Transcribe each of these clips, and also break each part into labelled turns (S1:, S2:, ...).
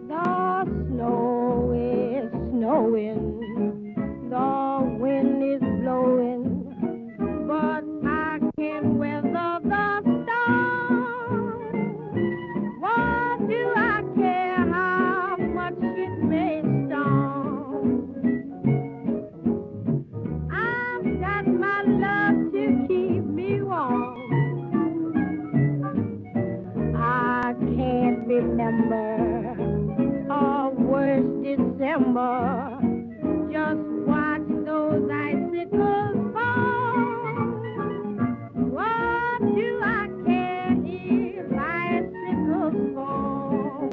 S1: The snow is snowing, the wind is blowing, but I can weather the storm. What do I care how much it may storm? I've got my love to keep me warm. I can't remember a worse December. Just watch those icicles fall. What do I care if icicles fall?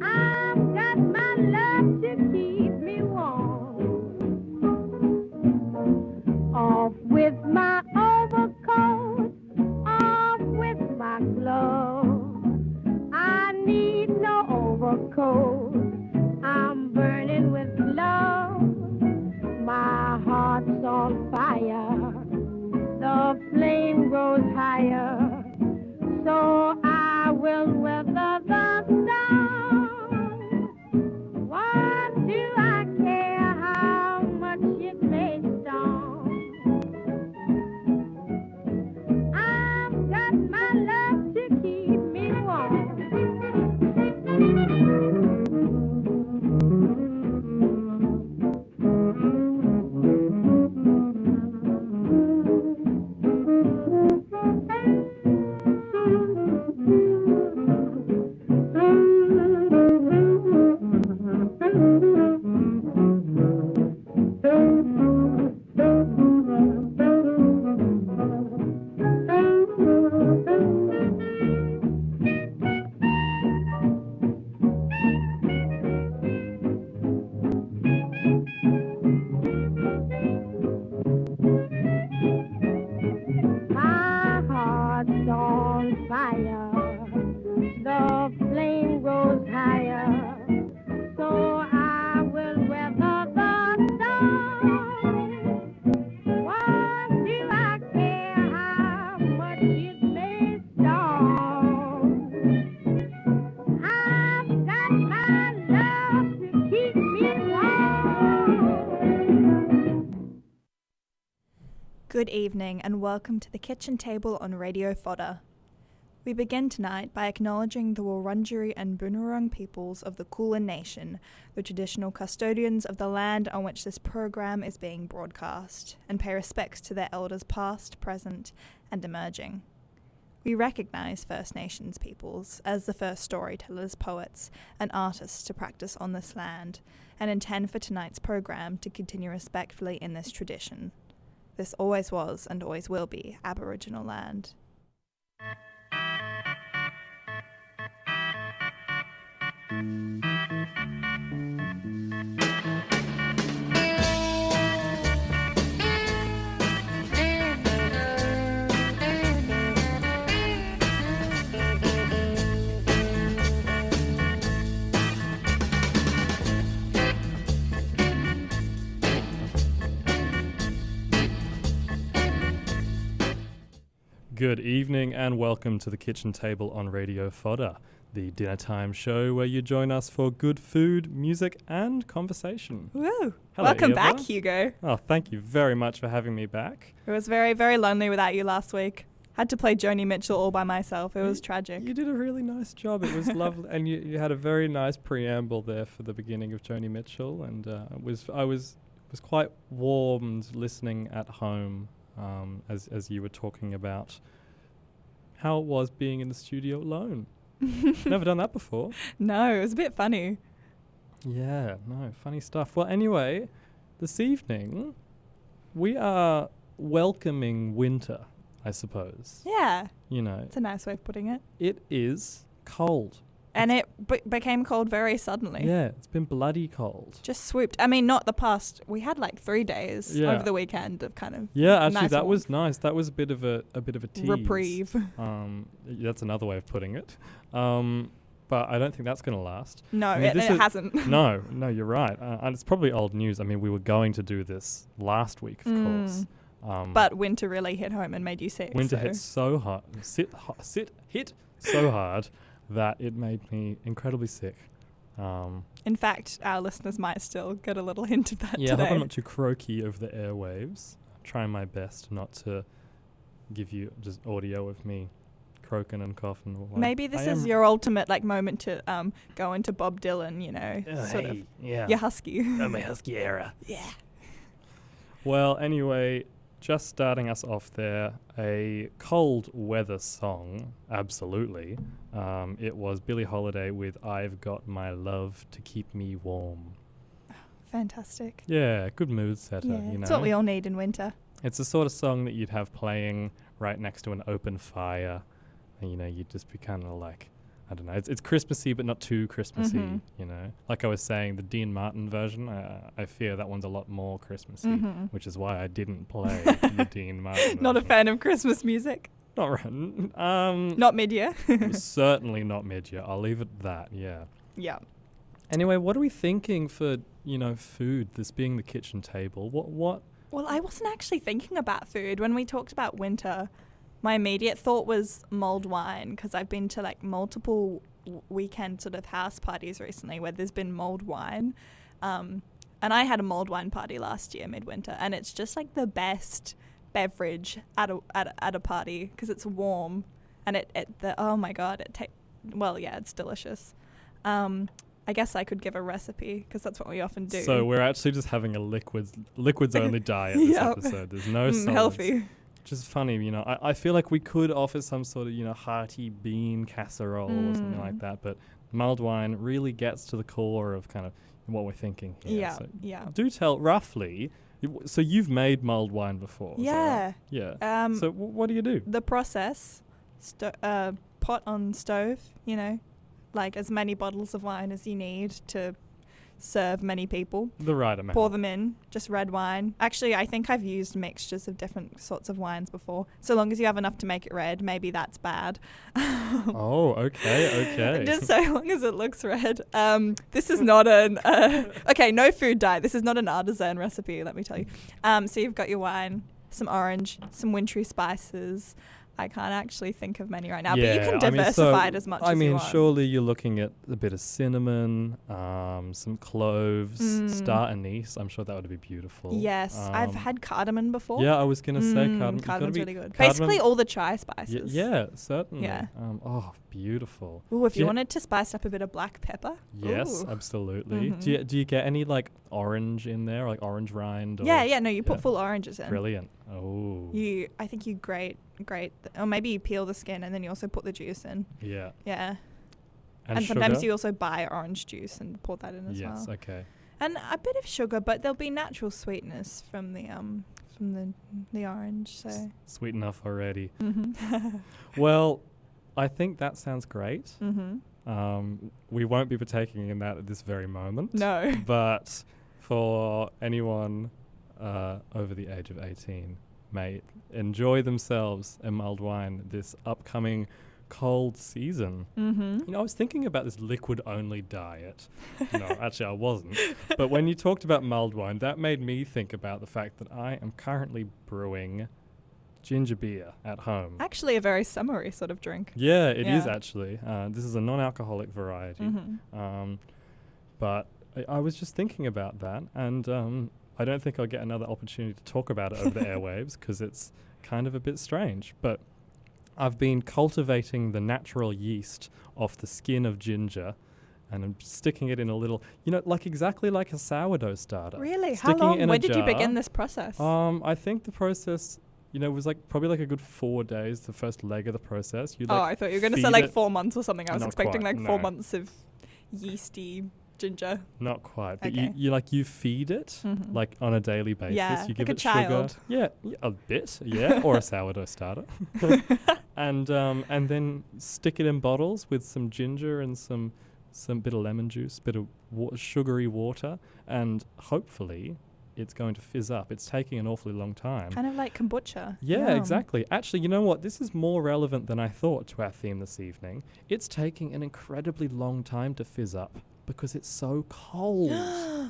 S1: I've got my love to keep me warm. Off with my overcoat, off with my gloves. I need no overcoat. I'm burning with love. My heart's on fire. The flame grows higher. So I will weather the storm. What do I care how much it may storm? I've got my love to keep me warm. My heart's on fire. The flame grows higher. So I will weather the storm. What do I care how much it may storm? I've got my love to keep me warm.
S2: Good evening and welcome to the Kitchen Table on Radio Fodder. We begin tonight by acknowledging the Wurundjeri and Boonwurrung peoples of the Kulin Nation, the traditional custodians of the land on which this program is being broadcast, and pay respects to their elders past, present, and emerging. We recognise First Nations peoples as the first storytellers, poets, and artists to practice on this land, and intend for tonight's program to continue respectfully in this tradition. This always was and always will be Aboriginal land.
S3: Good evening and welcome to the Kitchen Table on Radio Fodder, the dinner time show where you join us for good food, music and conversation.
S2: Woo!
S3: Hello,
S2: Welcome
S3: Eva.
S2: back, Hugo.
S3: Oh, thank you very much for having me back.
S2: It was very, very lonely without you last week. Had to play Joni Mitchell all by myself. It was tragic.
S3: You did a really nice job. It was lovely, and you had a very nice preamble there for the beginning of Joni Mitchell, and I was quite warmed listening at home as you were talking about how it was being in the studio alone. Never done that before.
S2: No, it was a bit funny.
S3: Yeah, no, funny stuff. Well, anyway, this evening we are welcoming winter, I suppose.
S2: Yeah,
S3: You know,
S2: it's a nice way of putting it.
S3: it is cold.
S2: And it became cold very suddenly.
S3: Yeah, it's been bloody cold.
S2: Just swooped. I mean, not the past. We had like 3 days
S3: Yeah.
S2: over the weekend of kind of
S3: Yeah, actually,
S2: nice
S3: that was
S2: warmth.
S3: nice. That was a bit of a tease.
S2: reprieve.
S3: That's another way of putting it. But I don't think that's going to last.
S2: No,
S3: I mean, this
S2: it
S3: is-
S2: hasn't.
S3: No, you're right. And it's probably old news. I mean, we were going to do this last week, of course.
S2: But winter really hit home and made you sick.
S3: winter
S2: so.
S3: hit so hard, hit so hard that it made me incredibly sick.
S2: In fact, our listeners might still get a little hint of that
S3: Yeah, I hope
S2: today.
S3: I'm not too croaky over the airwaves. Trying my best not to give you just audio of me croaking and coughing. While
S2: Maybe this
S3: I
S2: is
S3: am-
S2: your ultimate moment to go into Bob Dylan, sort of.
S3: yeah.
S2: You're husky.
S3: I'm a husky era.
S2: Yeah.
S3: Well, anyway, just starting us off there, a cold weather song, absolutely. It was Billie Holiday with I've Got My Love to Keep Me Warm.
S2: Fantastic.
S3: Yeah, good mood setter,
S2: Yeah,
S3: you know.
S2: it's what we all need in winter.
S3: It's the sort of song that you'd have playing right next to an open fire. And, you'd just be kind of like, I don't know, it's Christmassy, but not too Christmassy,
S2: Mhm.
S3: Like I was saying, the Dean Martin version, I fear that one's a lot more Christmassy,
S2: Mhm.
S3: which is why I didn't play the Dean Martin
S2: Not a
S3: version.
S2: fan of Christmas music.
S3: Not right.
S2: Not mid-year.
S3: Certainly not mid-year. I'll leave it at that, yeah.
S2: Yeah.
S3: Anyway, what are we thinking for, food, this being the kitchen table? What?
S2: Well, I wasn't actually thinking about food. When we talked about winter, my immediate thought was mulled wine, because I've been to multiple weekend sort of house parties recently where there's been mulled wine. And I had a mulled wine party last year, midwinter, and it's just the best beverage at a party because it's warm and oh my god, it's delicious. I guess I could give a recipe because that's what we often do.
S3: So we're actually just having a liquids only diet this
S2: Yep.
S3: episode. There's no solids.
S2: Healthy.
S3: Which is funny, I feel like we could offer some sort of, hearty bean casserole or something like that, but mulled wine really gets to the core of kind of what we're thinking here.
S2: Yeah,
S3: So
S2: yeah.
S3: do tell roughly. So you've made mulled wine before? is that right? Yeah. So what do you do?
S2: The process, pot on stove, as many bottles of wine as you need to serve many people.
S3: The right amount.
S2: Pour them in, just red wine. Actually, I think I've used mixtures of different sorts of wines before. So long as you have enough to make it red, maybe that's bad.
S3: Oh, okay.
S2: Just so long as it looks red. This is not an... okay, no food diet. This is not an artisan recipe, let me tell you. So you've got your wine, some orange, some wintry spices. I can't actually think of many right now, but you can diversify it as much as you want.
S3: Surely you're looking at a bit of cinnamon, some cloves, star anise. I'm sure that would be beautiful.
S2: Yes, I've had cardamom before.
S3: Yeah, I was going to say cardamom.
S2: Cardamon's really good. Basically all the chai spices.
S3: Yeah, certainly.
S2: Yeah.
S3: Beautiful.
S2: Ooh, if you
S3: Yeah.
S2: wanted to spice up a bit of black pepper.
S3: Yes,
S2: Ooh.
S3: absolutely.
S2: Mhm.
S3: Do you get any orange in there, like orange rind? Or
S2: Yeah, you put
S3: yeah.
S2: full oranges in.
S3: Brilliant. Oh.
S2: I think you grate, or maybe you peel the skin and then you also put the juice in.
S3: Yeah.
S2: Yeah.
S3: And
S2: sometimes
S3: sugar?
S2: you also buy orange juice and pour that in as
S3: Yes,
S2: well.
S3: okay.
S2: And a bit of sugar, but there'll be natural sweetness from the orange. So.
S3: Sweet enough already.
S2: Mhm.
S3: Well, I think that sounds great.
S2: Mhm.
S3: We won't be partaking in that at this very moment.
S2: No.
S3: But for anyone over the age of 18 may enjoy themselves a mulled wine this upcoming cold season.
S2: Mhm.
S3: I was thinking about this liquid-only diet. No, actually I wasn't. But when you talked about mulled wine, that made me think about the fact that I am currently brewing ginger beer at home.
S2: Actually, a very summery sort of drink.
S3: Yeah, it is
S2: Yeah.
S3: actually. This is a non-alcoholic variety.
S2: Mhm.
S3: But I was just thinking about that, and I don't think I'll get another opportunity to talk about it over the airwaves because it's kind of a bit strange. But I've been cultivating the natural yeast off the skin of ginger, and I'm sticking it in a little, exactly like a sourdough starter.
S2: Really? How
S3: Sticking it
S2: long?
S3: in a
S2: When did you
S3: jar.
S2: begin this process?
S3: I think the process, was probably a good 4 days, the first leg of the process.
S2: I thought you were going to say
S3: feed it-
S2: 4 months or something. I was
S3: Not
S2: expecting
S3: quite,
S2: 4
S3: no.
S2: months of yeasty ginger.
S3: Not quite, but
S2: Okay.
S3: you feed it
S2: Mhm.
S3: on a daily basis.
S2: Yeah,
S3: you
S2: like
S3: give
S2: a
S3: it
S2: child.
S3: sugar. Yeah, a bit. Yeah, or a sourdough starter. And then stick it in bottles with some ginger and some bit of lemon juice, bit of sugary water, and hopefully it's going to fizz up. It's taking an awfully long time.
S2: Kind of like kombucha.
S3: Yeah,
S2: Yum.
S3: exactly. Actually, you know what? This is more relevant than I thought to our theme this evening. It's taking an incredibly long time to fizz up because it's so cold.
S2: Wow.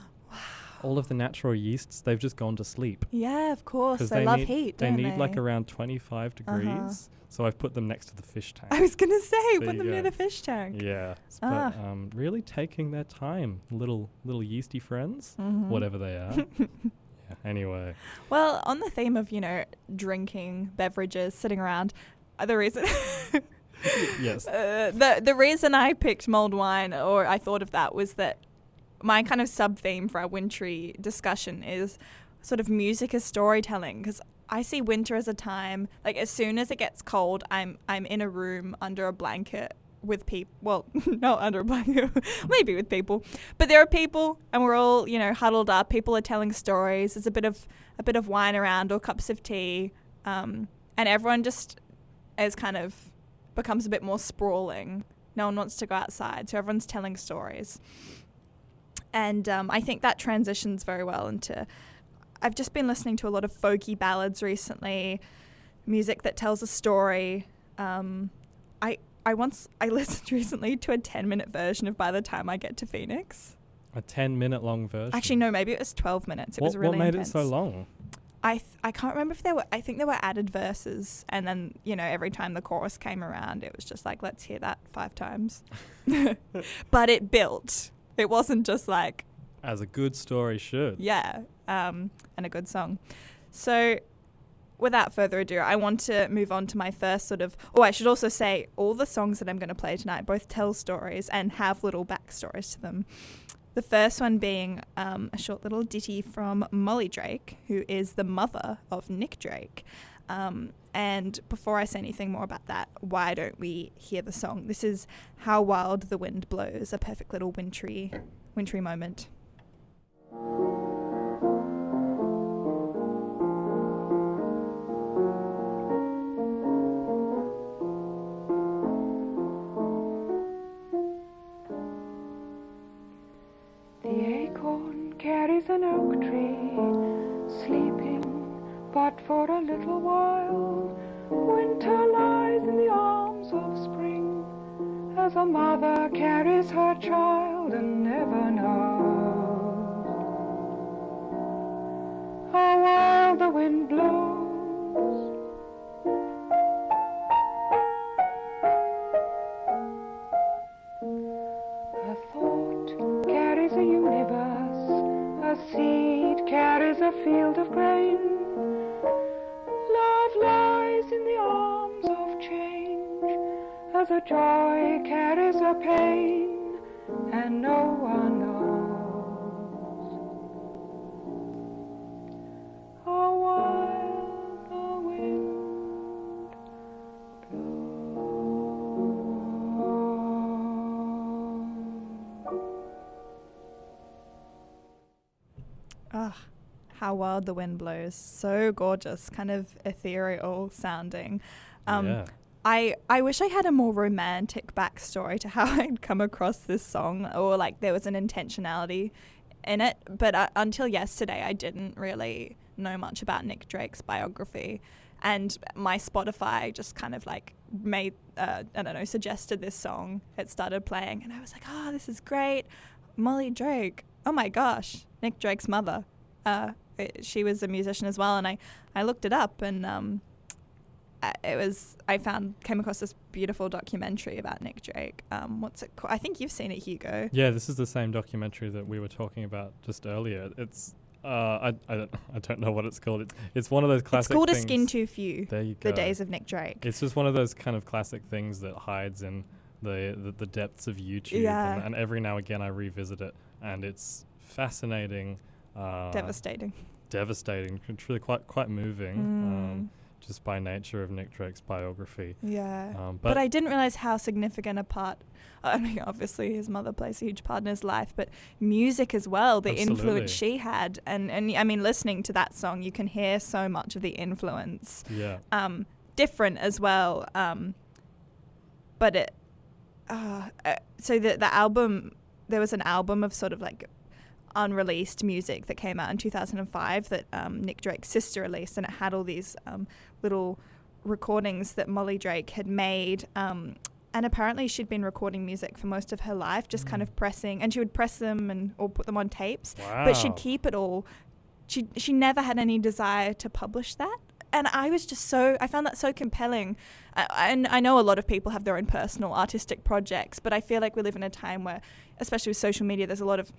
S3: all of the natural yeasts, they've just gone to sleep.
S2: Yeah, of course.
S3: 'Cause
S2: They love
S3: need,
S2: heat,
S3: they
S2: don't
S3: need
S2: they?
S3: like around 25 degrees. So I've put them next to the fish tank.
S2: I was going to say,
S3: There
S2: put
S3: you
S2: them near
S3: go.
S2: the fish tank.
S3: Yeah,
S2: Ah.
S3: but really taking their time, little yeasty friends,
S2: Mhm.
S3: whatever they are. Yeah, anyway,
S2: Well, on the theme of, drinking beverages, sitting around, the reason...
S3: yes,
S2: the reason I picked mulled wine, or I thought of that, was that my kind of sub-theme for our wintry discussion is sort of music as storytelling, because I see winter as a time, like as soon as it gets cold, I'm in a room under a blanket with people. Well, not under a blanket, maybe with people, but there are people, and we're all huddled up. People are telling stories. There's a bit of wine around, or cups of tea, and everyone just is kind of becomes a bit more sprawling. No one wants to go outside, so everyone's telling stories, and I think that transitions very well into. I've just been listening to a lot of folky ballads recently, music that tells a story. I listened recently to a 10-minute version of By the Time I Get to Phoenix.
S3: a 10-minute long version.
S2: Actually, no, maybe it was 12 minutes. It was really
S3: what made
S2: intense.
S3: it so long?
S2: I can't remember if I think there were added verses, and then, every time the chorus came around, it was just like, let's hear that 5 times. But it built. It wasn't just like,
S3: As a good story should.
S2: yeah, and a good song. So without further ado, I want to move on to my first sort of... Oh, I should also say, all the songs that I'm going to play tonight both tell stories and have little backstories to them. The first one being a short little ditty from Molly Drake, who is the mother of Nick Drake. And before I say anything more about that, why don't we hear the song? This is How Wild the Wind Blows, a perfect little wintry moment.
S1: The acorn carries an oak tree, sleeping but for a little while. Winter lies in the arms of spring, as a mother carries her child and never knows how wild the wind blows. A thought carries a universe, a seed carries a field of grain. Love lies in the arms of change, as a joy carries a pain, and no one knows how wild the wind blows.
S2: Ah, How Wild the Wind Blows. So gorgeous, kind of ethereal sounding.
S3: Yeah.
S2: I wish I had a more romantic backstory to how I'd come across this song, or like there was an intentionality in it. But until yesterday, I didn't really know much about Nick Drake's biography. And my Spotify just kind of like made, suggested this song. It started playing and I was like, oh, this is great. Molly Drake. Oh my gosh. Nick Drake's mother. She was a musician as well. And I looked it up, and came across this beautiful documentary about Nick Drake. What's it called? I think you've seen it, Hugo.
S3: Yeah, this is the same documentary that we were talking about just earlier. It's I don't know what it's called. It's one of those classic.
S2: It's called
S3: things.
S2: A Skin Too Few.
S3: There you go.
S2: The Days of Nick Drake.
S3: It's just one of those kind of classic things that hides in the depths of YouTube.
S2: Yeah.
S3: And every now and again I revisit it, and it's fascinating.
S2: Devastating.
S3: Devastating. It's really quite moving. Just by nature of Nick Drake's biography.
S2: Yeah.
S3: But
S2: But I didn't realize how significant a part, I mean, obviously his mother plays a huge part in his life, but music as well, the
S3: Absolutely.
S2: influence she had. And I mean, listening to that song, you can hear so much of the influence.
S3: yeah.
S2: Different as well. But it, so the album, there was an album of sort of like unreleased music that came out in 2005 that Nick Drake's sister released, and it had all these little recordings that Molly Drake had made And apparently she'd been recording music for most of her life, just kind of pressing, and she would press them or put them on tapes, but she'd keep it all. She never had any desire to publish that. And I found that so compelling. And I know a lot of people have their own personal artistic projects, but I feel like we live in a time where, especially with social media, there's a lot of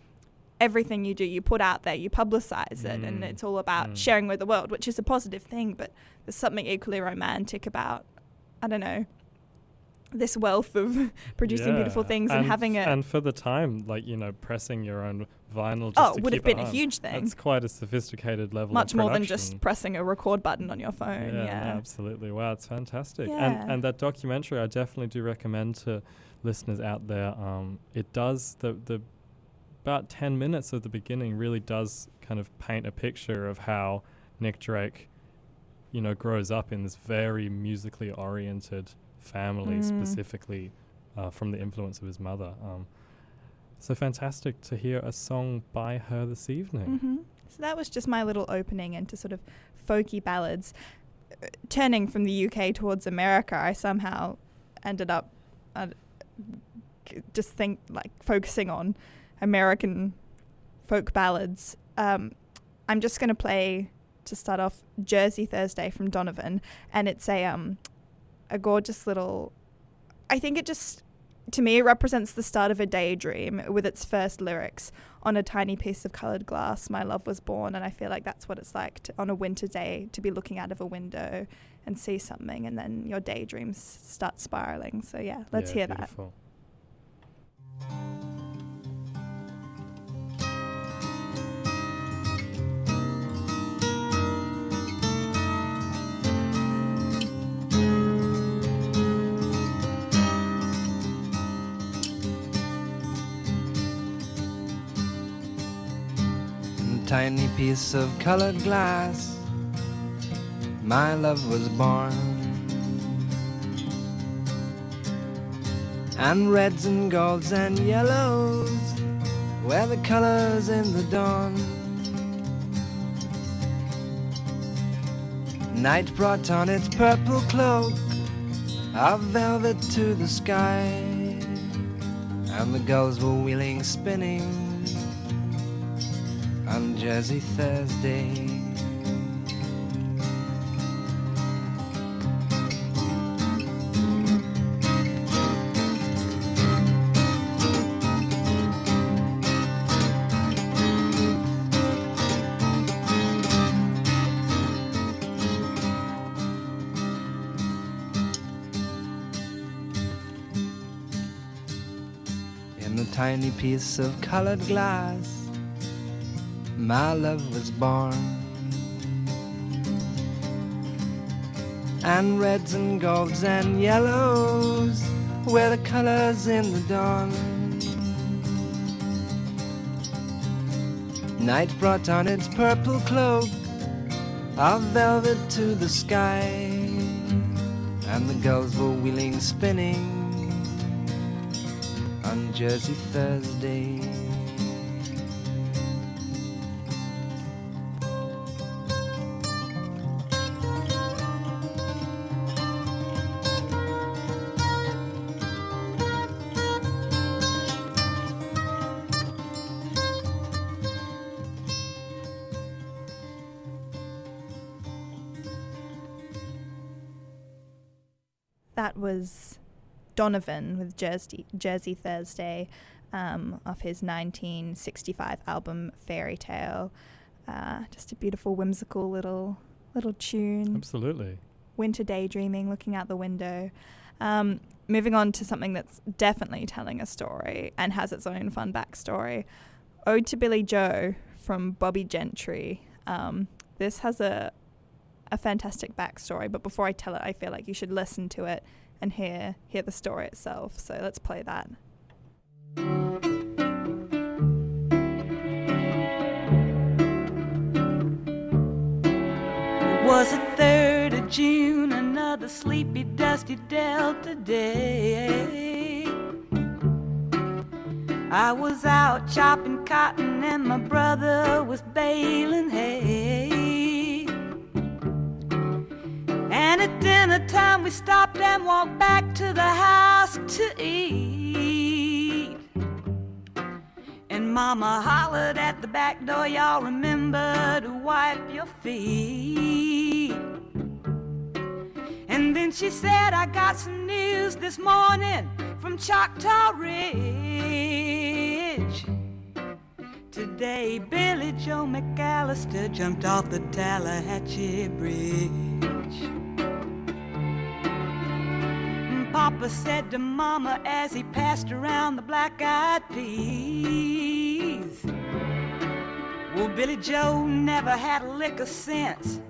S2: everything you do, you put out there, you publicize it, and it's all about sharing with the world, which is a positive thing, but there's something equally romantic about, I don't know, this wealth of producing beautiful things and having it.
S3: And for the time, like, you know, pressing your own vinyl just to
S2: would
S3: keep
S2: have been
S3: it
S2: a
S3: home.
S2: huge thing.
S3: That's quite a sophisticated level
S2: Much
S3: of
S2: more than
S3: production.
S2: just pressing a record button on your phone. Yeah,
S3: Absolutely. Wow, it's fantastic.
S2: Yeah.
S3: And that documentary I definitely do recommend to listeners out there. It does, the about 10 minutes of the beginning really does kind of paint a picture of how Nick Drake, you know, grows up in this very musically oriented family, specifically from the influence of his mother. So fantastic to hear a song by her this evening.
S2: So that was just my little opening into sort of folky ballads. Turning from the UK towards America, I somehow ended up focusing on American folk ballads. I'm just going to play, to start off, Jersey Thursday from Donovan, and it's a gorgeous little, I think it just, to me, it represents the start of a daydream with its first lyrics. On a tiny piece of coloured glass, my love was born. And I feel like that's what it's like on a winter day to be looking out of a window and see something, and then your daydreams start spiralling. So yeah, let's hear
S3: beautiful.
S4: Tiny piece of colored glass, my love was born. And reds and golds and yellows were the colors in the dawn. Night brought on its purple cloak of velvet to the sky, and the gulls were wheeling, spinning on Jersey Thursday. In a tiny piece of colored glass, my love was born. And reds and golds and yellows were the colors in the dawn. Night brought on its purple cloak of velvet to the sky, and the gulls were wheeling, spinning on Jersey Thursday.
S2: That was Donovan with Jersey Thursday off his 1965 album Fairy Tale. Just a beautiful, whimsical little tune.
S3: Absolutely.
S2: Winter daydreaming, looking out the window. Moving on to something that's definitely telling a story and has its own fun backstory. Ode to Billy Joe from Bobby Gentry. This has a fantastic backstory, but before I tell it, I feel like you should listen to it and hear the story itself. So let's play that.
S5: It was the 3rd of June, another sleepy, dusty Delta day. I was out chopping cotton and my brother was baling hay. And at dinner time we stopped and walked back to the house to eat. And Mama hollered at the back door, y'all remember to wipe your feet. And then she said, I got some news this morning from Choctaw Ridge. Today, Billy Joe McAllister jumped off the Tallahatchie Bridge. Papa said to Mama as he passed around the black-eyed peas, well, Billy Joe never had a lick of sense.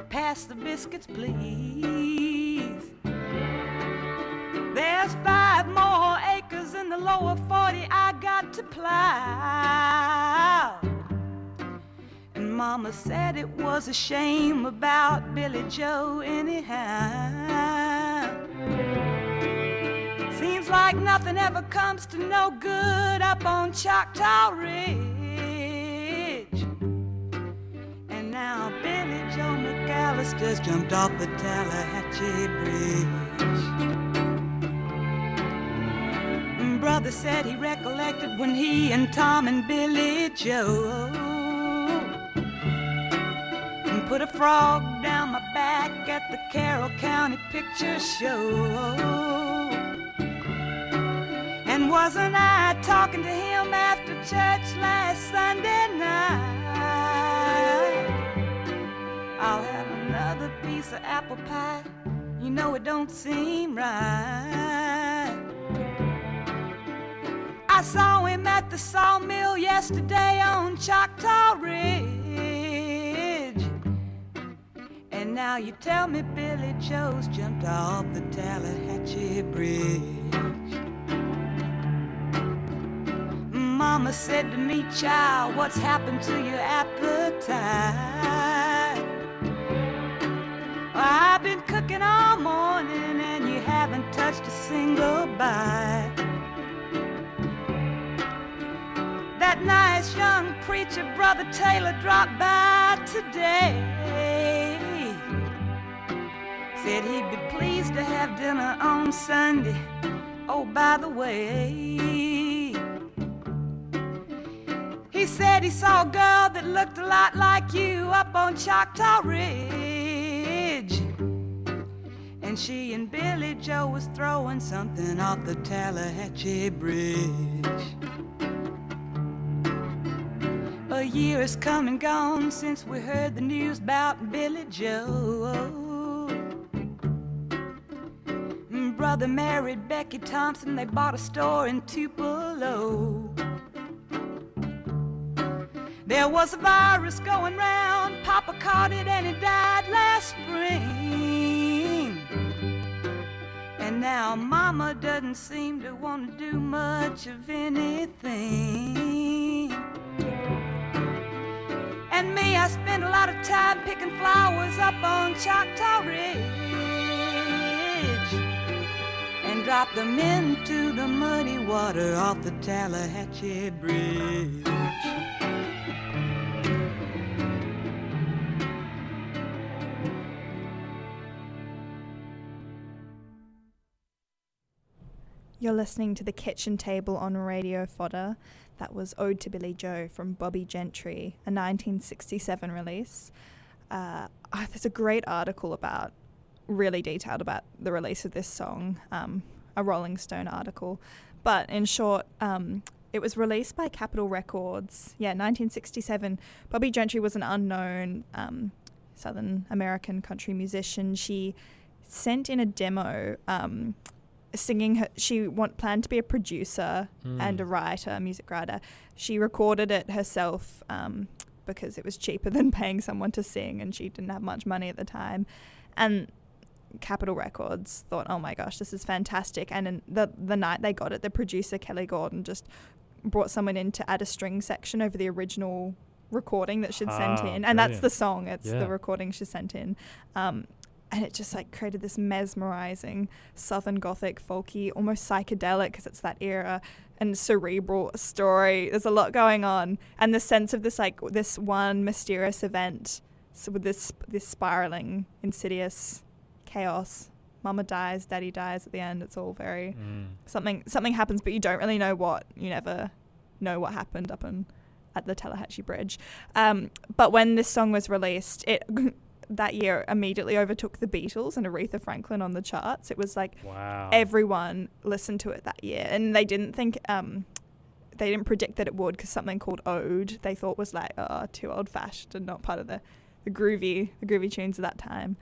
S5: Pass the biscuits, please. There's 5 more acres in the lower 40 I got to plow. And Mama said it was a shame about Billy Joe anyhow. Seems like nothing ever comes to no good up on Choctaw Ridge. And now Billy Joe McAllister's jumped off the Tallahatchie Bridge. Brother said he recollected when he and Tom and Billy Joe put a frog down my back at the Carroll County Picture Show. And wasn't I talking to him after church last Sunday night? I'll have another piece of apple pie. You know it don't seem right. I saw him at the sawmill yesterday on Choctaw Ridge. And now you tell me Billy Joe's jumped off the Tallahatchie Bridge. Mama said to me, child, what's happened to your appetite? Well, I've been cooking all morning and you haven't touched a single bite. That nice young preacher, Brother Taylor, dropped by today. Said he'd be pleased to have dinner on Sunday. Oh, by the way, he said he saw a girl that looked a lot like you up on Choctaw Ridge. And she and Billy Joe was throwing something off the Tallahatchie Bridge. A year has come and gone since we heard the news about Billy Joe. Brother married Becky Thompson, they bought a store in Tupelo. There was a virus going round, Papa caught it and he died last spring. And now Mama doesn't seem to want to do much of anything. And me, I spend a lot of time picking flowers up on Choctaw Ridge and drop them into the muddy water off the Tallahatchie Bridge.
S2: You're listening to The Kitchen Table on Radio Fodder. That was Ode to Billy Joe from Bobby Gentry, a 1967 release. There's a great article really detailed about the release of this song, a Rolling Stone article. But in short, it was released by Capitol Records. 1967. Bobby Gentry was an unknown Southern American country musician. She sent in a demo singing she planned to be a producer and a writer, a music writer. She recorded it herself because it was cheaper than paying someone to sing, and she didn't have much money at the time. And Capitol Records thought, oh my gosh, this is fantastic. And in the night they got it, the producer Kelly Gordon just brought someone in to add a string section over the original recording that she'd sent in, and that's the song. It's the recording she sent in. And it just created this mesmerizing Southern Gothic, folky, almost psychedelic, because it's that era, and cerebral story. There's a lot going on, and the sense of this this one mysterious event, so with this spiraling, insidious chaos mama dies, daddy dies at the end. It's all very something happens, but you don't really know what. You never know what happened up at the Tallahatchie Bridge. But when this song was released, it that year immediately overtook the Beatles and Aretha Franklin on the charts. It was like everyone listened to it that year, and they didn't think they didn't predict that it would, because something called Ode they thought was like too old-fashioned and not part of the groovy tunes of that time.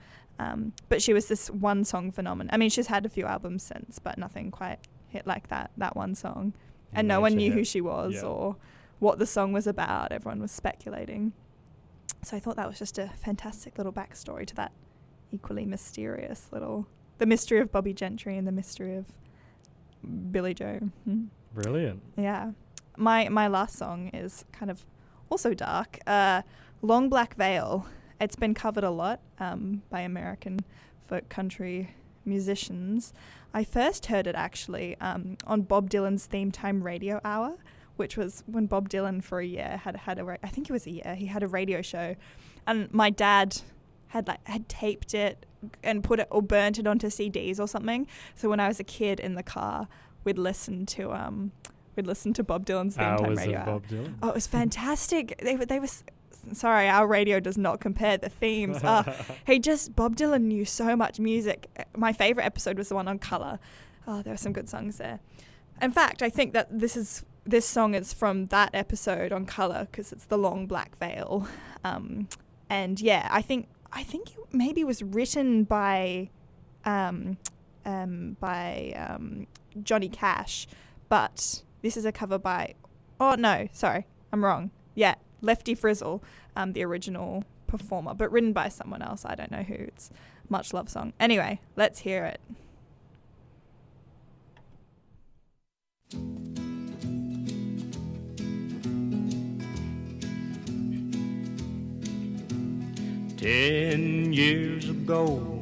S2: But she was this one song phenomenon. I mean, she's had a few albums since, but nothing quite hit like that one song. And no one knew who she was or what the song was about. Everyone was speculating. So I thought that was just a fantastic little backstory to that equally mysterious the mystery of Bobby Gentry and the mystery of Billie Joe.
S3: Brilliant.
S2: Yeah. My last song is kind of also dark. Long Black Veil. It's been covered a lot by American folk country musicians. I first heard it actually on Bob Dylan's Theme Time Radio Hour, which was when Bob Dylan for a year had I think it was a year, he had a radio show, and my dad had taped it and put it or burnt it onto CDs or something. So when I was a kid in the car, we'd listen to Bob Dylan's Theme Time Radio Hour.
S3: Bob Dylan.
S2: Oh, it was fantastic. They were sorry, our radio does not compare the themes. Bob Dylan knew so much music. My favorite episode was the one on Colour. Oh, there were some good songs there. In fact, I think that this song is from that episode on Colour, because it's the Long Black Veil. And yeah, I think it maybe was written by Johnny Cash, but this is a cover by, oh no, sorry, I'm wrong. Yeah, Lefty Frizzle, the original performer, but written by someone else. I don't know who. It's a much loved song. Anyway, let's hear it.
S6: "10 years ago,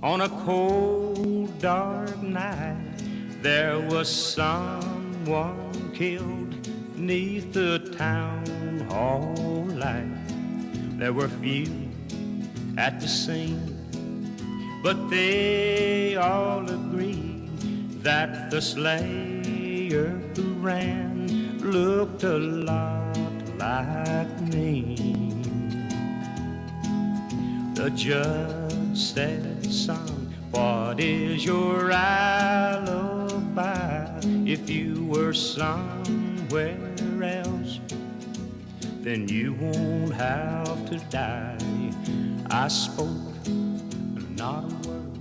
S6: on a cold, dark night, there was someone killed 'neath the town hall light. There were few at the scene, but they all agreed that the slayer who ran looked a lot like me. The judge said, "Son, what is your alibi? If you were somewhere else, then you won't have to die." I spoke not a word,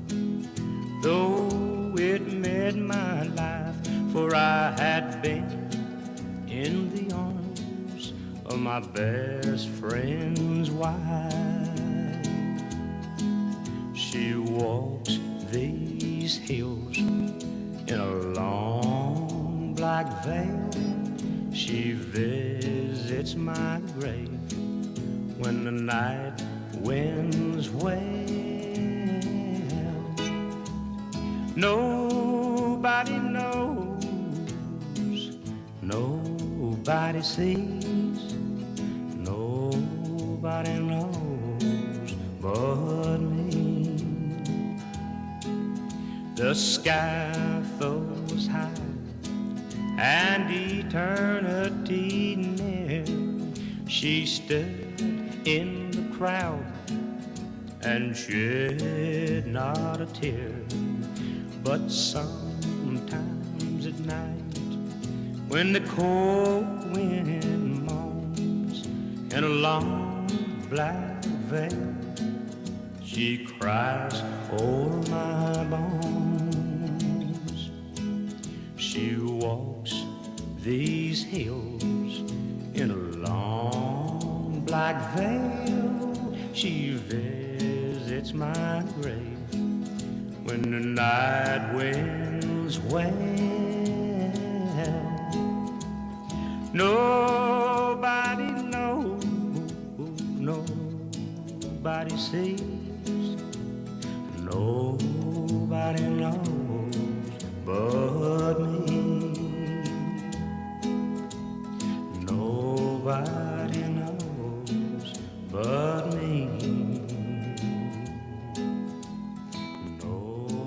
S6: though it made my life, for I had been in the arms of my best friend's wife. She walks these hills in a long black veil. She visits my grave when the night winds wail. Nobody knows, nobody sees, nobody knows but me. The sky flows high and eternity near. She stood in the crowd and shed not a tear. But sometimes at night, when the cold wind moans in a long black veil, she cries o'er my bones. She walks these hills in a long black veil. She visits my grave when the night winds wail. Nobody knows, nobody sees, nobody knows but me. Nobody knows but me. Nobody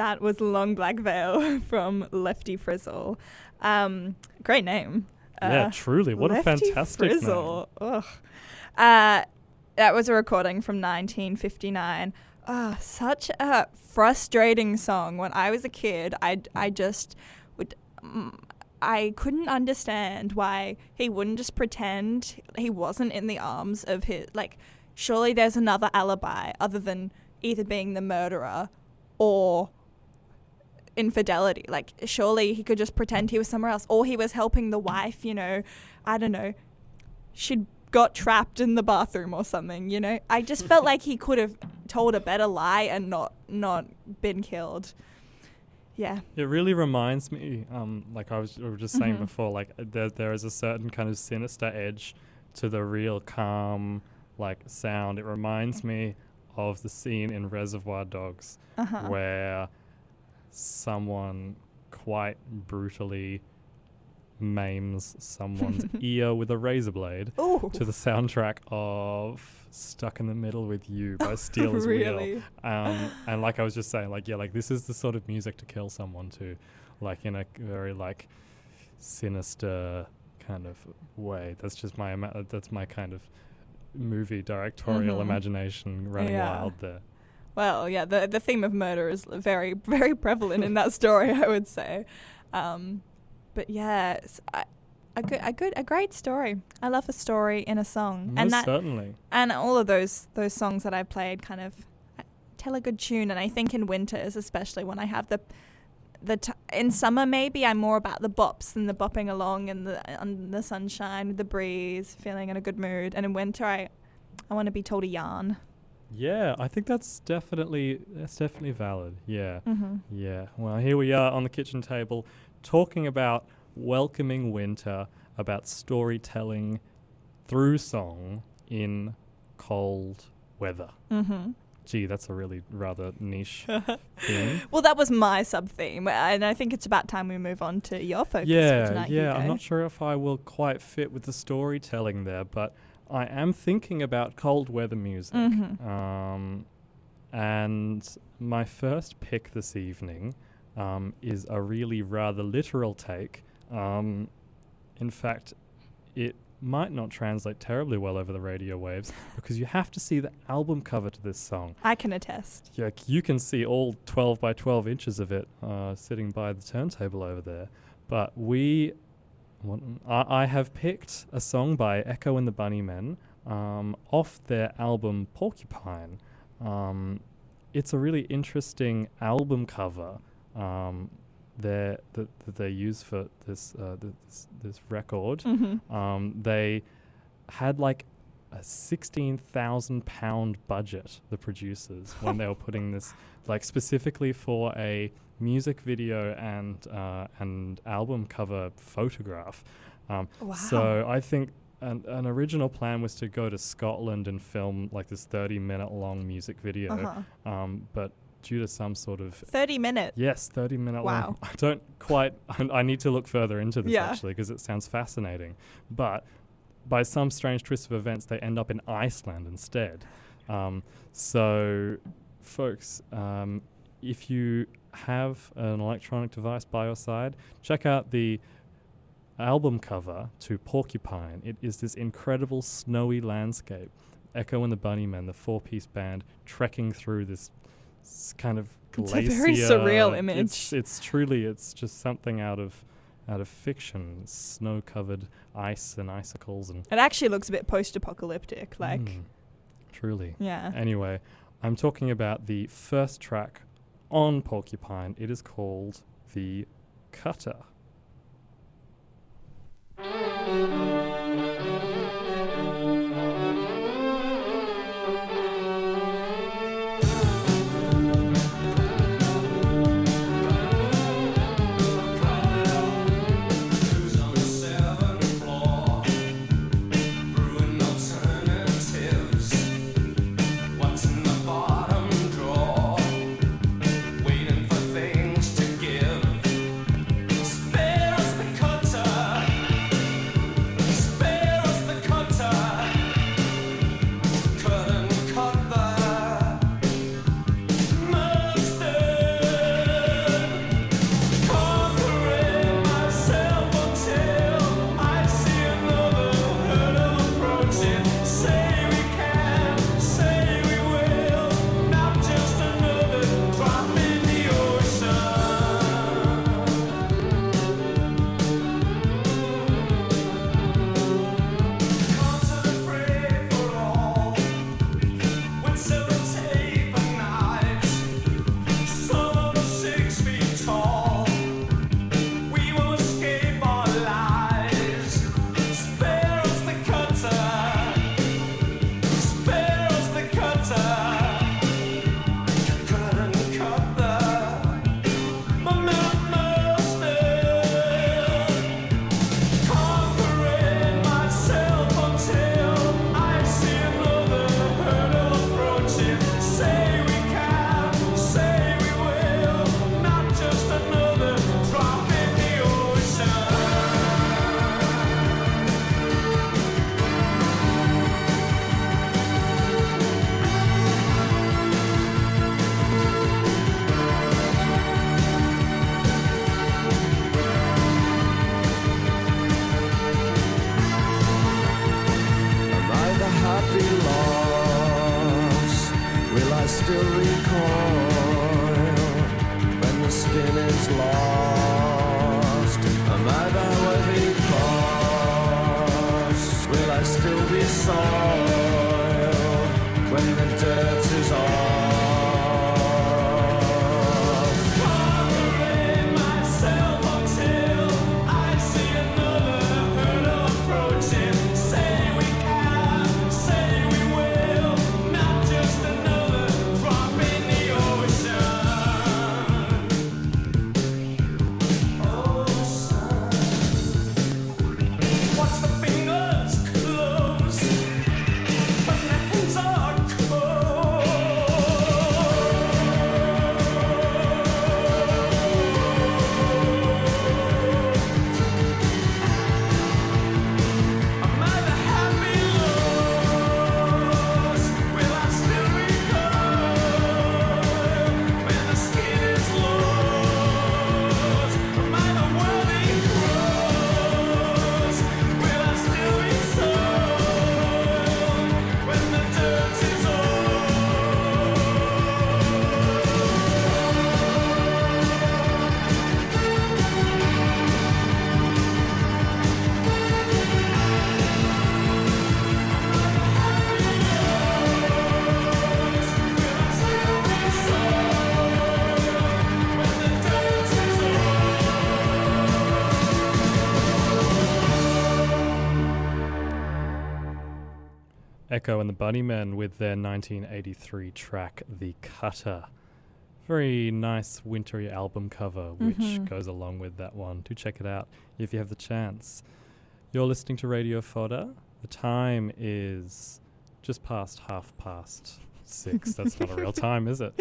S2: That was Long Black Veil from Lefty Frizzle. Great name.
S3: Yeah, truly. What a
S2: Lefty
S3: fantastic
S2: Frizzle.
S3: name.
S2: Ugh. That was a recording from 1959. Such a frustrating song. When I was a kid, I just would... I couldn't understand why he wouldn't just pretend he wasn't in the arms of his... Like, surely there's another alibi other than either being the murderer or infidelity. Like, surely he could just pretend he was somewhere else, or he was helping the wife, you know. I don't know. She'd got trapped in the bathroom or something, you know. I just felt like he could have told a better lie and not been killed. Yeah.
S3: It really reminds me, like we were just saying before, like there is a certain kind of sinister edge to the real calm, like, sound. It reminds me of the scene in Reservoir Dogs where someone quite brutally maims someone's ear with a razor blade to the soundtrack of Stuck in the Middle with You by Steel's
S2: Really?
S3: Wheel. And like I was just saying, like, yeah, like this is the sort of music to kill someone to, like, in a very, like, sinister kind of way. That's just my that's my kind of movie directorial imagination running wild there.
S2: Well, yeah, the theme of murder is very, very prevalent in that story, I would say. But yeah, a great story. I love a story in a song,
S3: Most certainly.
S2: And all of those songs that I played kind of tell a good tune. And I think in winters, especially when I have in summer maybe I'm more about the bops and the bopping along and the sunshine with the breeze, feeling in a good mood. And in winter, I want to be told a yarn.
S3: Yeah, I think that's definitely valid. Yeah. Yeah. Well, here we are on the kitchen table talking about welcoming winter, about storytelling through song in cold weather. Gee, that's a really rather niche thing.
S2: Well, that was my sub-theme, and I think it's about time we move on to your focus for tonight.
S3: Yeah,
S2: Hugo.
S3: I'm not sure if I will quite fit with the storytelling there, but I am thinking about cold weather music. And my first pick this evening is a really rather literal take. In fact, it might not translate terribly well over the radio waves because you have to see the album cover to this song.
S2: I can attest.
S3: Yeah, you can see all 12 by 12 inches of it sitting by the turntable over there. But I have picked a song by Echo and the Bunnymen off their album Porcupine. It's a really interesting album cover that they use for this record. They had like a £16,000 budget, the producers, when they were putting this, like, specifically for a music video and album cover photograph.
S2: Wow.
S3: So I think an original plan was to go to Scotland and film like this 30-minute long music video, but due to some sort of
S2: 30 minutes.
S3: Yes, 30-minute
S2: Wow.
S3: long. I need to look further into this actually because it sounds fascinating. But by some strange twist of events, they end up in Iceland instead. So, folks, if you have an electronic device by your side, check out the album cover to Porcupine. It is this incredible snowy landscape. Echo and the Bunnymen, the 4-piece band, trekking through this kind of glacier.
S2: It's a very surreal image.
S3: It's just something out of fiction. Snow-covered ice and icicles, and
S2: It actually looks a bit post-apocalyptic, like.
S3: Truly.
S2: Yeah.
S3: Anyway, I'm talking about the first track on Porcupine. It is called The Cutter.
S7: Waiting for things to give. still recoil when the skin is lost? Am I the worthy cost? Will I still be soil when the dirt is off?
S3: Echo and the Bunnymen with their 1983 track, The Cutter. Very nice wintry album cover, which goes along with that one. Do check it out if you have the chance. You're listening to Radio Fodder. The time is just past 6:30. That's not a real time, is it?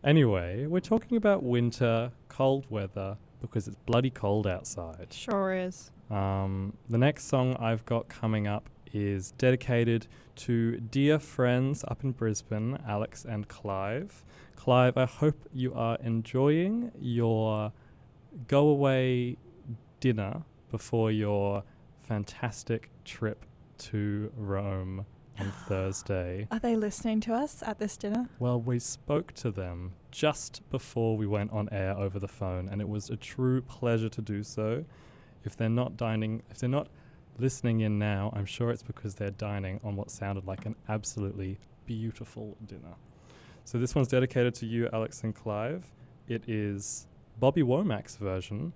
S3: Anyway, we're talking about winter, cold weather, because it's bloody cold outside.
S2: Sure is.
S3: The next song I've got coming up is dedicated to dear friends up in Brisbane, Alex and Clive. Clive, I hope you are enjoying your go-away dinner before your fantastic trip to Rome on Thursday.
S2: Are they listening to us at this dinner?
S3: Well, we spoke to them just before we went on air over the phone, and it was a true pleasure to do so. If they're not listening in now, I'm sure it's because they're dining on what sounded like an absolutely beautiful dinner. So this one's dedicated to you, Alex and Clive. It is Bobby Womack's version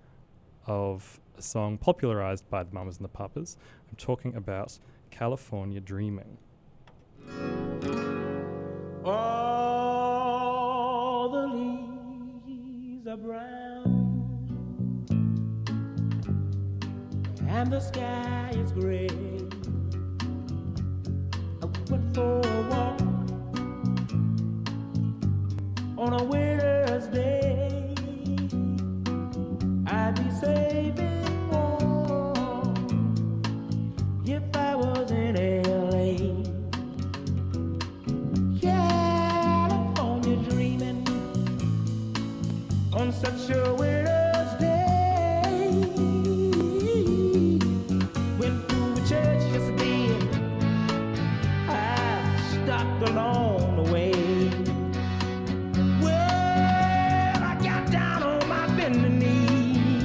S3: of a song popularized by the Mamas and the Papas. I'm talking about California Dreaming.
S8: All the leaves are brown and the sky is gray. I went for a walk on a winter's day. I'd be safe and warm if I was in LA. California dreaming on such a winter's day. Went to a church yesterday. I stopped along the way. Well, I got down on my bending knees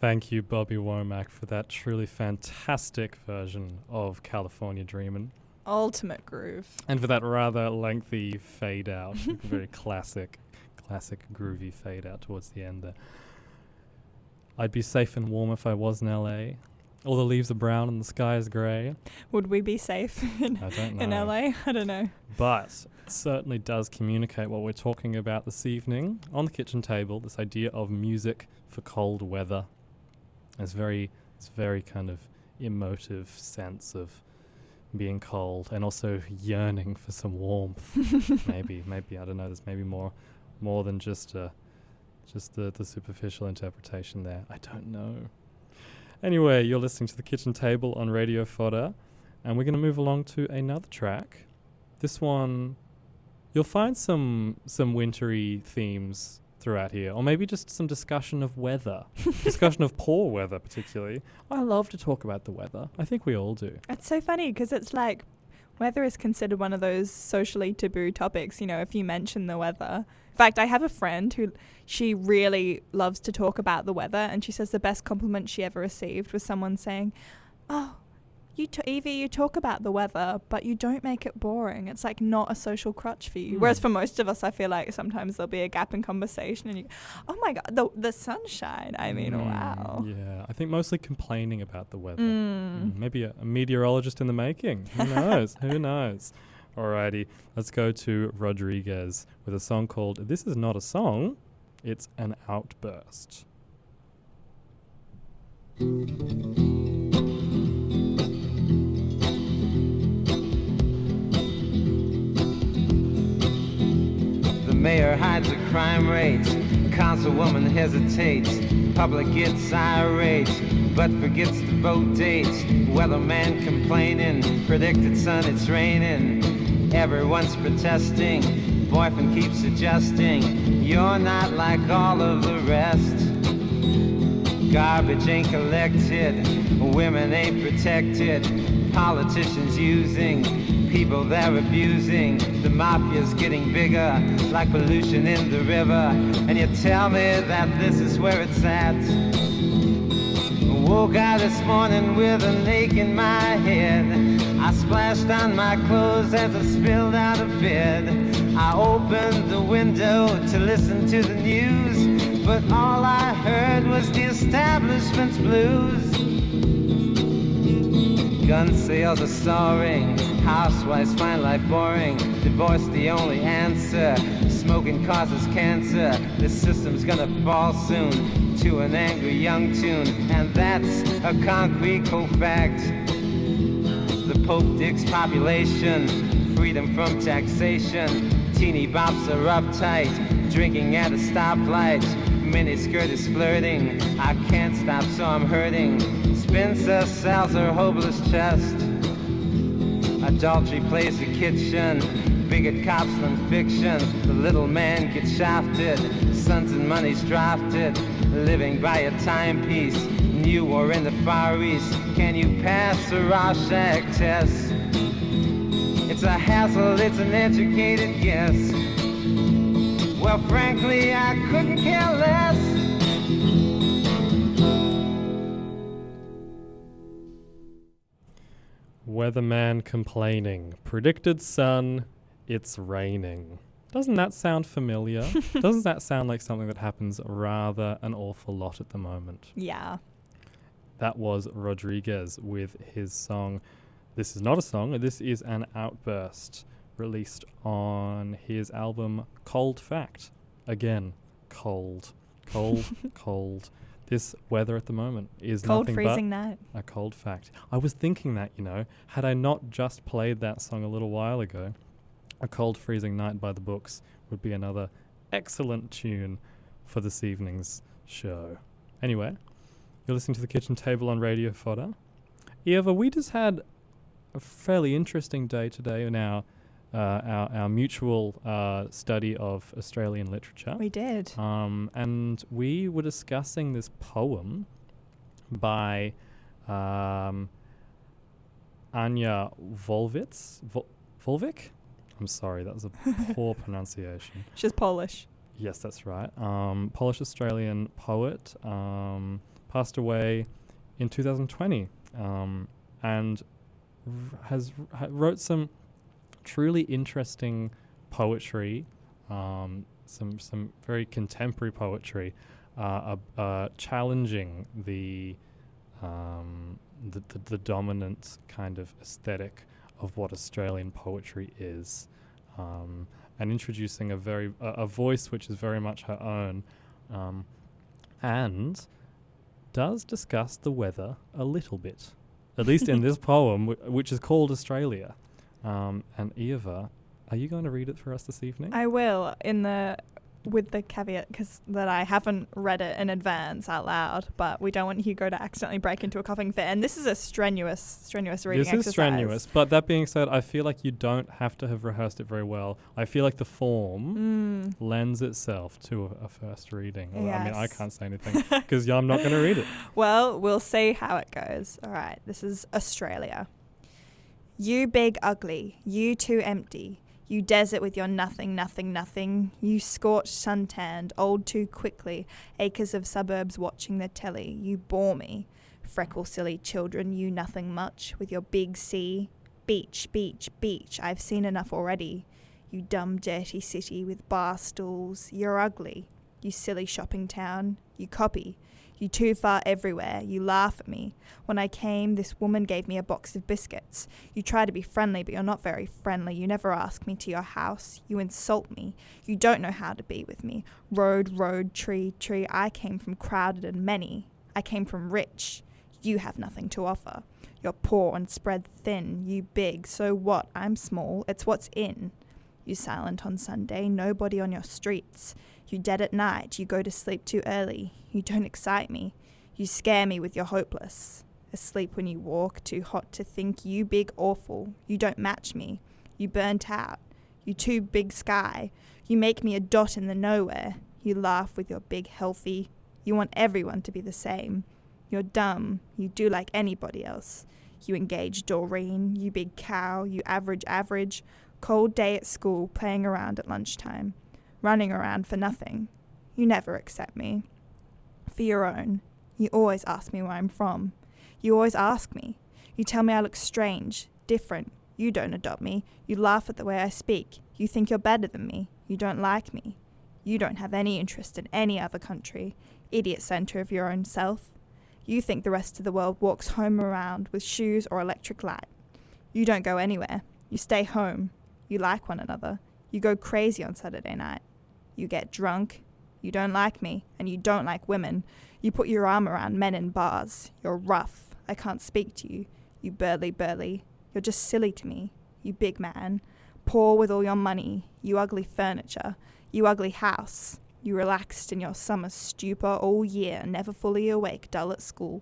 S3: Thank you, Bobby Womack, for that truly fantastic version of California Dreamin'.
S2: Ultimate groove.
S3: And for that rather lengthy fade out. Very classic groovy fade out towards the end there. I'd be safe and warm if I was in LA. All the leaves are brown and the sky is grey.
S2: Would we be safe in LA? I don't know.
S3: But it certainly does communicate what we're talking about this evening on the kitchen table, this idea of music for cold weather. It's very kind of emotive sense of being cold and also yearning for some warmth. maybe I don't know. There's maybe more than just the superficial interpretation there. I don't know. Anyway, you're listening to The Kitchen Table on Radio Fodder, and we're going to move along to another track. This one, you'll find some wintry themes throughout here, or maybe just some discussion of weather, discussion of poor weather particularly. I love to talk about the weather. I think we all do.
S2: It's so funny because it's like weather is considered one of those socially taboo topics, you know, if you mention the weather. In fact, I have a friend who she really loves to talk about the weather, and she says the best compliment she ever received was someone saying, "Oh, Evie, you talk about the weather, but you don't make it boring. It's like not a social crutch for you." Whereas for most of us, I feel like sometimes there'll be a gap in conversation and you, oh my God, the sunshine. I mean, wow.
S3: Yeah, I think mostly complaining about the weather. Maybe a meteorologist in the making. Who knows? Who knows? Alrighty, let's go to Rodriguez with a song called This Is Not a Song, It's an Outburst.
S4: Mayor hides the crime rates, councilwoman hesitates, public gets irate, but forgets to vote dates. Weatherman complaining, predicted sun it's raining, everyone's protesting, boyfriend keeps adjusting, you're not like all of the rest. Garbage ain't collected, women ain't protected, politicians using people they're abusing, the mafia's getting bigger, like pollution in the river, and you tell me that this is where it's at. Woke out this morning with an ache in my head, I splashed on my clothes as I spilled out of bed. I opened the window to listen to the news, but all I heard was the establishment's blues. Gun sales are soaring, housewives find life boring, divorce the only answer, smoking causes cancer, this system's gonna fall soon to an angry young tune, and that's a concrete cold fact. The Pope digs population, freedom from taxation, teeny bops are uptight, drinking at a stoplight, miniskirt is flirting, I can't stop so I'm hurting, Spencer sells her hopeless chest, adultery plays the kitchen, bigot cops than fiction, the little man gets shafted, sons and money's drafted, living by a timepiece, new war in the Far East, can you pass a Rorschach test? It's a hassle, it's an educated guess. Well, frankly, I couldn't care less.
S3: Weatherman complaining. Predicted sun, it's raining. Doesn't that sound familiar? Doesn't that sound like something that happens rather an awful lot at the moment?
S2: Yeah.
S3: That was Rodriguez with his song, This Is Not a Song, This Is an Outburst, released on his album Cold Fact. Again, cold. Cold. This weather at the moment is
S2: cold,
S3: nothing
S2: freezing
S3: but
S2: night.
S3: A cold fact. I was thinking that, had I not just played that song a little while ago, A Cold Freezing Night by the Books would be another excellent tune for this evening's show. Anyway, you're listening to The Kitchen Table on Radio Fodder. Eva, we just had a fairly interesting day today in our mutual study of Australian literature.
S2: We did.
S3: And we were discussing this poem by Anya Volvic? I'm sorry, that was a poor pronunciation.
S2: She's Polish.
S3: Yes, that's right. Polish-Australian poet, passed away in 2020, and wrote some truly interesting poetry, some very contemporary poetry, challenging the dominant kind of aesthetic of what Australian poetry is, and introducing a voice which is very much her own, and does discuss the weather a little bit, at least in this poem, which is called Australia. And Eva, are you going to read it for us this evening?
S2: I will, with the caveat that I haven't read it in advance out loud, but we don't want Hugo to accidentally break into a coughing fit. And this is a strenuous reading exercise.
S3: This is strenuous, but that being said, I feel like you don't have to have rehearsed it very well. I feel like the form lends itself to a first reading. Well, I mean, I can't say anything because I'm not going to read it.
S2: Well, we'll see how it goes. All right, this is Australia. You big ugly, you too empty. You desert with your nothing, nothing, nothing. You scorched, suntanned, old too quickly. Acres of suburbs watching the telly. You bore me. Freckle silly children, you nothing much. With your big sea. Beach, beach, beach. I've seen enough already. You dumb, dirty city with bar stools. You're ugly. You silly shopping town. You copy. You too far everywhere. You laugh at me. When I came, this woman gave me a box of biscuits. You try to be friendly, but you're not very friendly. You never ask me to your house. You insult me. You don't know how to be with me. Road, road, tree, tree. I came from crowded and many. I came from rich. You have nothing to offer. You're poor and spread thin. You big. So what? I'm small. It's what's in. You silent on Sunday. Nobody on your streets. You dead at night. You go to sleep too early. You don't excite me. You scare me with your hopeless. Asleep when you walk, too hot to think. You big awful. You don't match me. You burnt out. You too big sky. You make me a dot in the nowhere. You laugh with your big healthy. You want everyone to be the same. You're dumb. You do like anybody else. You engage Doreen. You big cow. You average. Cold day at school, playing around at lunchtime. Running around for nothing. You never accept me. For your own. You always ask me where I'm from. You always ask me. You tell me I look strange, different. You don't adopt me. You laugh at the way I speak. You think you're better than me. You don't like me. You don't have any interest in any other country. Idiot centre of your own self. You think the rest of the world walks home around with shoes or electric light. You don't go anywhere. You stay home. You like one another. You go crazy on Saturday night. You get drunk. You don't like me, and you don't like women. You put your arm around men in bars. You're rough. I can't speak to you. You burly. You're just silly to me. You big man. Poor with all your money. You ugly furniture. You ugly house. You relaxed in your summer stupor all year, never fully awake, dull at school.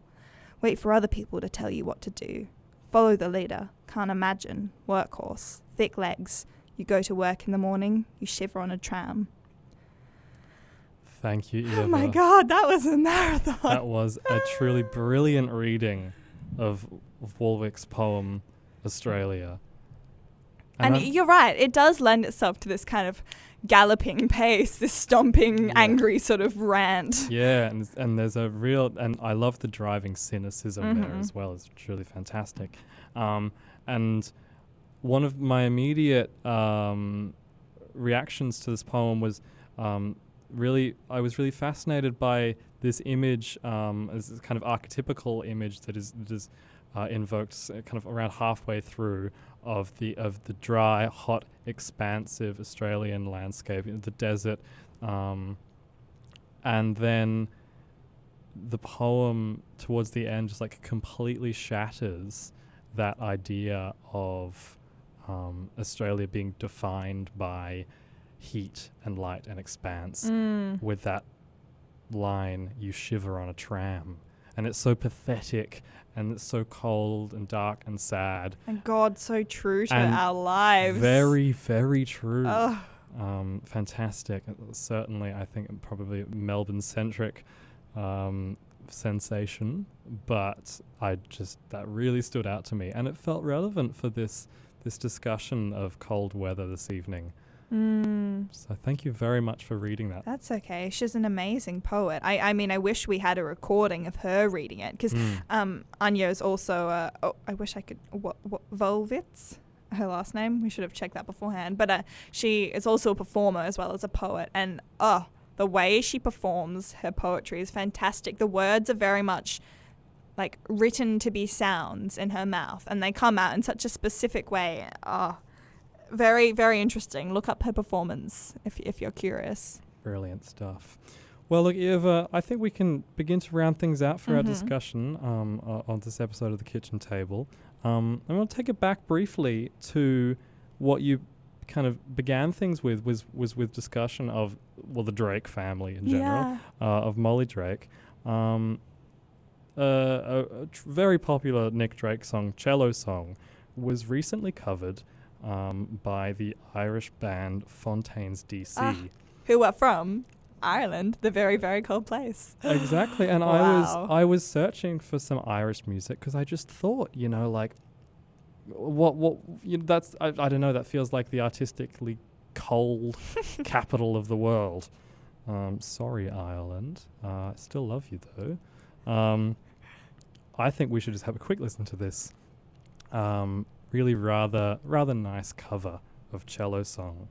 S2: Wait for other people to tell you what to do. Follow the leader. Can't imagine. Workhorse. Thick legs. You go to work in the morning. You shiver on a tram.
S3: Thank you, Eva.
S2: Oh my God, that was a marathon.
S3: That was a truly brilliant reading of Warwick's poem, Australia.
S2: And you're right, it does lend itself to this kind of galloping pace, this stomping, angry sort of rant.
S3: Yeah, and there's a real, and I love the driving cynicism there as well. It's truly fantastic. And one of my immediate reactions to this poem was I was really fascinated by this image, as a kind of archetypical image that is invoked kind of around halfway through of the dry, hot, expansive Australian landscape, the desert, and then the poem towards the end just like completely shatters that idea of Australia being defined by heat and light and expanse with that line, you shiver on a tram. And it's so pathetic and it's so cold and dark and sad. And
S2: God, so true to our lives.
S3: Very, very true. Fantastic. Certainly, I think probably Melbourne-centric sensation, but that really stood out to me. And it felt relevant for this discussion of cold weather this evening. So thank you very much for reading that.
S2: That's okay. She's an amazing poet. I mean, I wish we had a recording of her reading it because Anya's also, I wish I could, Volvitz, her last name. We should have checked that beforehand. But she is also a performer as well as a poet. And the way she performs her poetry is fantastic. The words are very much like written to be sounds in her mouth, and they come out in such a specific way. Very, very interesting. Look up her performance if you're curious.
S3: Brilliant stuff. Well, look, Eva, I think we can begin to round things out for our discussion on this episode of The Kitchen Table. I'm going to take it back briefly to what you kind of began things with, was with discussion of, well, the Drake family in general, of Molly Drake. A very popular Nick Drake song, Cello Song, was recently covered by the Irish band Fontaines DC.
S2: Who are from Ireland, the very, very cold place.
S3: Exactly. And
S2: Wow.
S3: I was searching for some Irish music because I just thought, like, what that's, I don't know, that feels like the artistically cold capital of the world. Sorry, Ireland. I still love you, though. I think we should just have a quick listen to this really rather nice cover of Cello Song.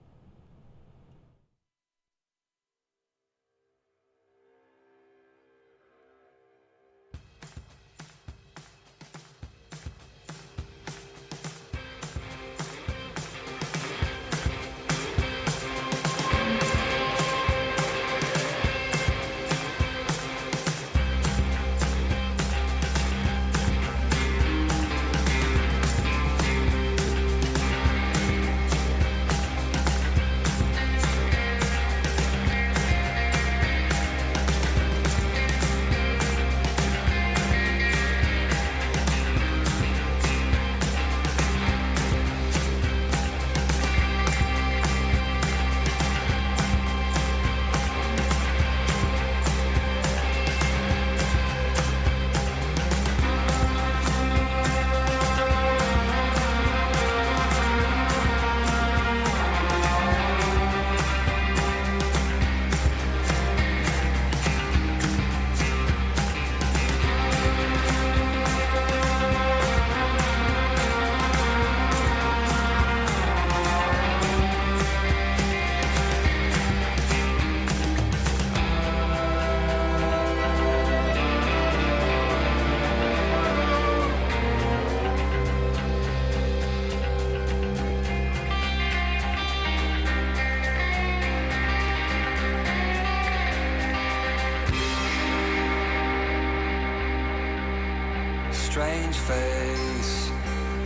S9: Strange face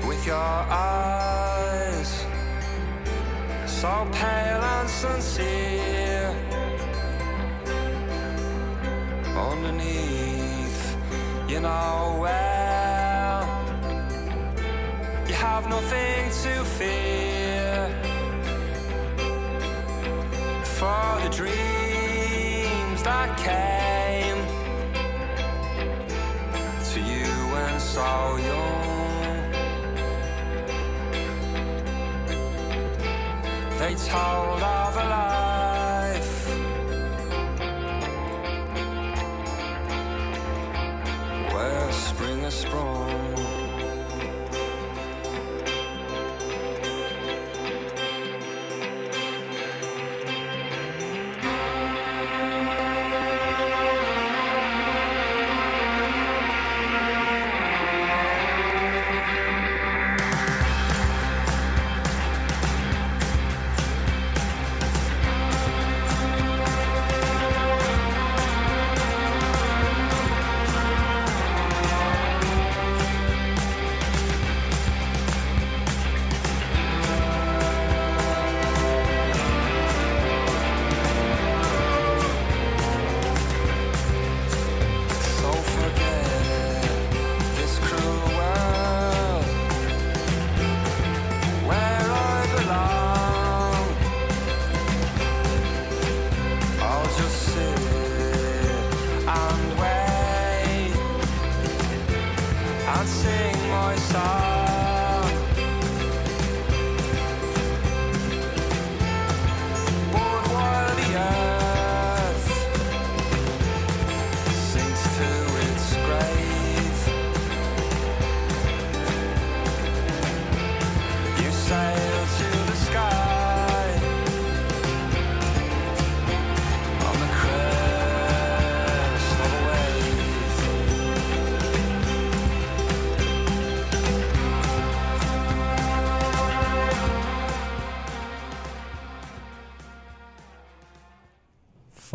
S9: with your eyes, so pale and sincere. Underneath, you know well, you have nothing to fear. For the dreams that came to you when so young, they told of a life where spring has sprung.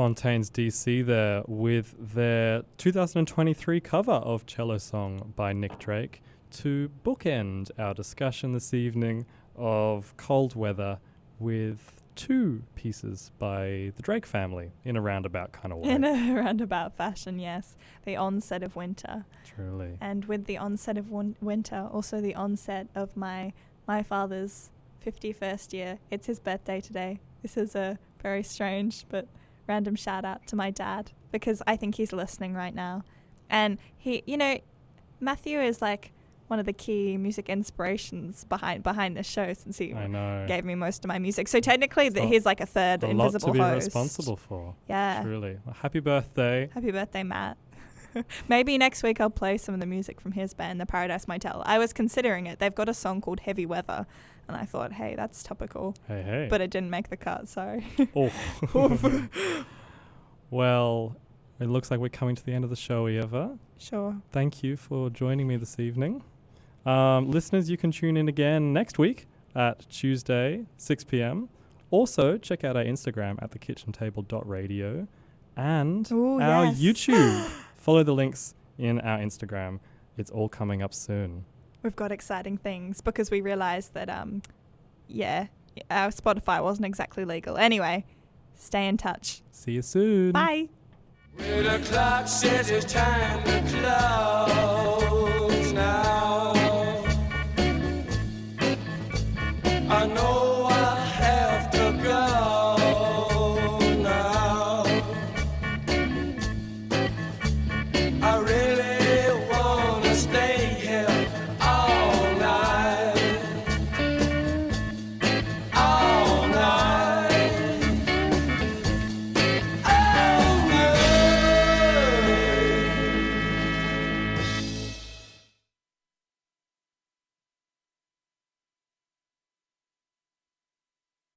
S3: Fontaines DC there with their 2023 cover of Cello Song by Nick Drake to bookend our discussion this evening of Cold Weather with two pieces by the Drake family in a roundabout kind of way.
S2: In a roundabout fashion, yes. The onset of winter.
S3: Truly.
S2: And with the onset of winter, also the onset of my father's 51st year. It's his birthday today. This is a very strange but random shout out to my dad because I think he's listening right now. And he, Matthew is like one of the key music inspirations behind this show since he gave me most of my music. So technically he's like a third invisible host.
S3: A lot to be responsible for.
S2: Yeah.
S3: Truly. Well, happy birthday.
S2: Happy birthday, Matt. Maybe next week I'll play some of the music from his band, the Paradise Motel. I was considering it. They've got a song called Heavy Weather, and I thought, hey, that's topical.
S3: Hey.
S2: But it didn't make the cut, sorry.
S3: Oh. Well, it looks like we're coming to the end of the show, Eva.
S2: Sure.
S3: Thank you for joining me this evening. Listeners, you can tune in again next week at Tuesday, 6 p.m. Also, check out our Instagram at thekitchentable.radio and our YouTube. Follow the links in our Instagram. It's all coming up soon.
S2: We've got exciting things because we realized that, our Spotify wasn't exactly legal. Anyway, stay in touch.
S3: See you soon.
S2: Bye.
S9: Well, the clock says it's time to close.